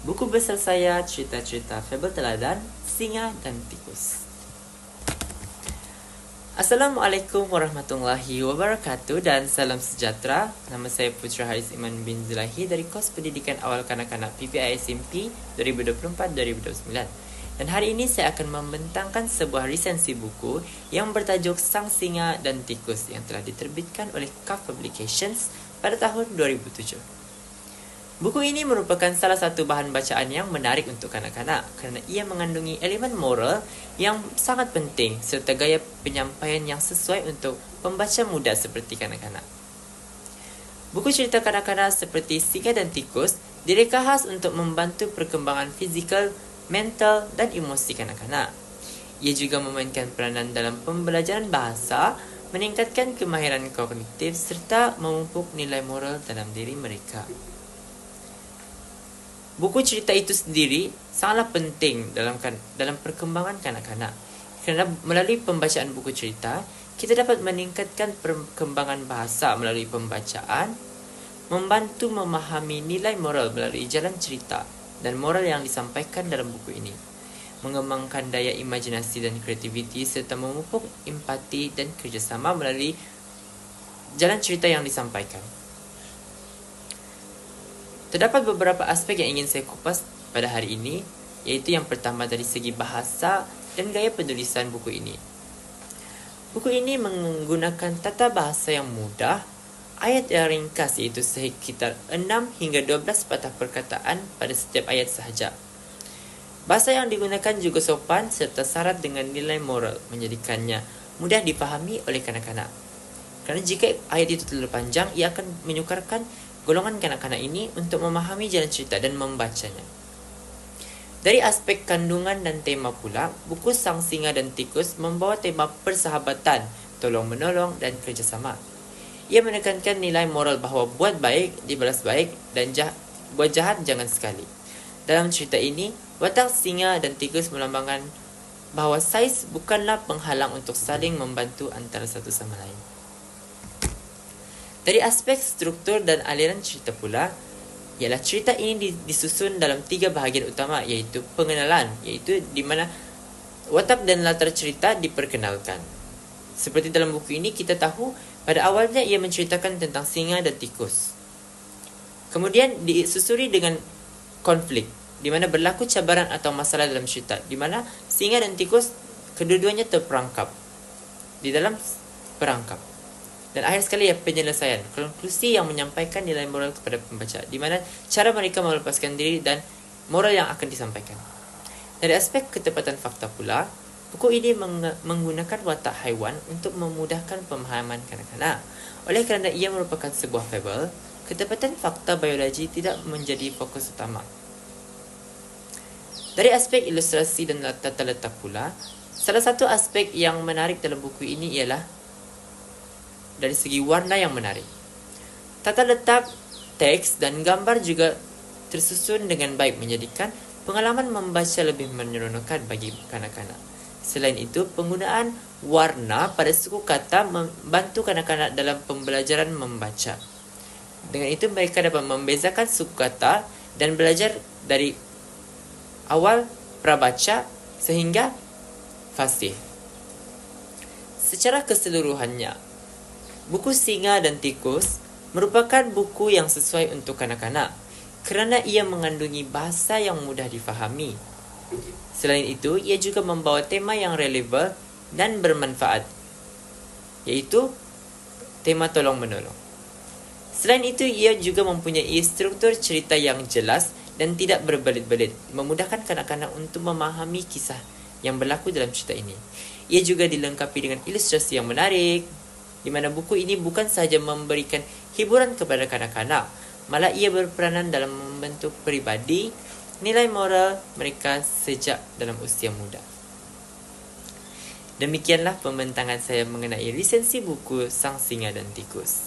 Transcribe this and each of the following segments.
Buku besar saya, cerita-cerita fabel teladan, singa dan tikus. Assalamualaikum warahmatullahi wabarakatuh dan salam sejahtera. Nama saya Putra Haris Iman bin Zulahi dari Kos Pendidikan Awal Kanak-Kanak PPI SMP 2024-2029. Dan hari ini saya akan membentangkan sebuah resensi buku yang bertajuk Sang Singa dan Tikus yang telah diterbitkan oleh Kaf Publications pada tahun 2007. Buku ini merupakan salah satu bahan bacaan yang menarik untuk kanak-kanak kerana ia mengandungi elemen moral yang sangat penting serta gaya penyampaian yang sesuai untuk pembaca muda seperti kanak-kanak. Buku cerita kanak-kanak seperti Singa dan Tikus direka khas untuk membantu perkembangan fizikal, mental dan emosi kanak-kanak. Ia juga memainkan peranan dalam pembelajaran bahasa, meningkatkan kemahiran kognitif serta memupuk nilai moral dalam diri mereka. Buku cerita itu sendiri sangatlah penting dalam perkembangan kanak-kanak. Kerana melalui pembacaan buku cerita, kita dapat meningkatkan perkembangan bahasa melalui pembacaan, membantu memahami nilai moral melalui jalan cerita dan moral yang disampaikan dalam buku ini, mengembangkan daya imajinasi dan kreativiti serta memupuk empati dan kerjasama melalui jalan cerita yang disampaikan. Terdapat beberapa aspek yang ingin saya kupas pada hari ini, iaitu yang pertama dari segi bahasa dan gaya penulisan buku ini. Buku ini menggunakan tata bahasa yang mudah, ayat yang ringkas iaitu sekitar 6 hingga 12 patah perkataan pada setiap ayat sahaja. Bahasa yang digunakan juga sopan serta syarat dengan nilai moral, menjadikannya mudah dipahami oleh kanak-kanak. Kerana jika ayat itu terlalu panjang, ia akan menyukarkan golongan kanak-kanak ini untuk memahami jalan cerita dan membacanya. Dari aspek kandungan dan tema pula, buku Sang Singa dan Tikus membawa tema persahabatan, tolong-menolong dan kerjasama. Ia menekankan nilai moral bahawa buat baik, dibalas baik dan buat jahat jangan sekali. Dalam cerita ini, watak singa dan tikus melambangkan bahawa saiz bukanlah penghalang untuk saling membantu antara satu sama lain. Dari aspek struktur dan aliran cerita pula, ialah cerita ini disusun dalam 3 bahagian utama, iaitu pengenalan, iaitu di mana watak dan latar cerita diperkenalkan. Seperti dalam buku ini, kita tahu pada awalnya ia menceritakan tentang singa dan tikus. Kemudian disusuri dengan konflik, di mana berlaku cabaran atau masalah dalam cerita, di mana singa dan tikus kedua-duanya terperangkap di dalam perangkap. Dan akhir sekali penyelesaian, konklusi yang menyampaikan nilai moral kepada pembaca, di mana cara mereka melepaskan diri dan moral yang akan disampaikan. Dari aspek ketepatan fakta pula, buku ini menggunakan watak haiwan untuk memudahkan pemahaman kanak-kanak. Oleh kerana ia merupakan sebuah fabel, ketepatan fakta biologi tidak menjadi fokus utama. Dari aspek ilustrasi dan tata letak pula, salah satu aspek yang menarik dalam buku ini ialah dari segi warna yang menarik. Tata letak, teks dan gambar juga tersusun dengan baik, menjadikan pengalaman membaca lebih menyeronokkan bagi kanak-kanak. Selain itu, penggunaan warna pada suku kata membantu kanak-kanak dalam pembelajaran membaca. Dengan itu, mereka dapat membezakan suku kata dan belajar dari awal prabaca sehingga fasih. Secara keseluruhannya, buku Singa dan Tikus merupakan buku yang sesuai untuk kanak-kanak kerana ia mengandungi bahasa yang mudah difahami. Selain itu, ia juga membawa tema yang relevan dan bermanfaat, iaitu tema tolong-menolong. Selain itu, ia juga mempunyai struktur cerita yang jelas dan tidak berbelit-belit, memudahkan kanak-kanak untuk memahami kisah yang berlaku dalam cerita ini. Ia juga dilengkapi dengan ilustrasi yang menarik, di mana buku ini bukan sahaja memberikan hiburan kepada kanak-kanak, malah ia berperanan dalam membentuk peribadi, nilai moral mereka sejak dalam usia muda. Demikianlah pembentangan saya mengenai resensi buku Sang Singa dan Tikus.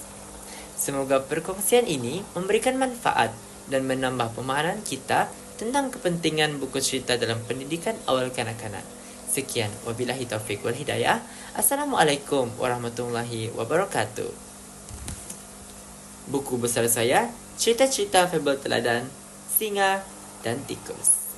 Semoga perkongsian ini memberikan manfaat dan menambah pemahaman kita tentang kepentingan buku cerita dalam pendidikan awal kanak-kanak. Sekian, wabillahi taufiq wal hidayah. Assalamualaikum warahmatullahi wabarakatuh. Buku besar saya, cerita-cerita fabel teladan, Singa dan tikus.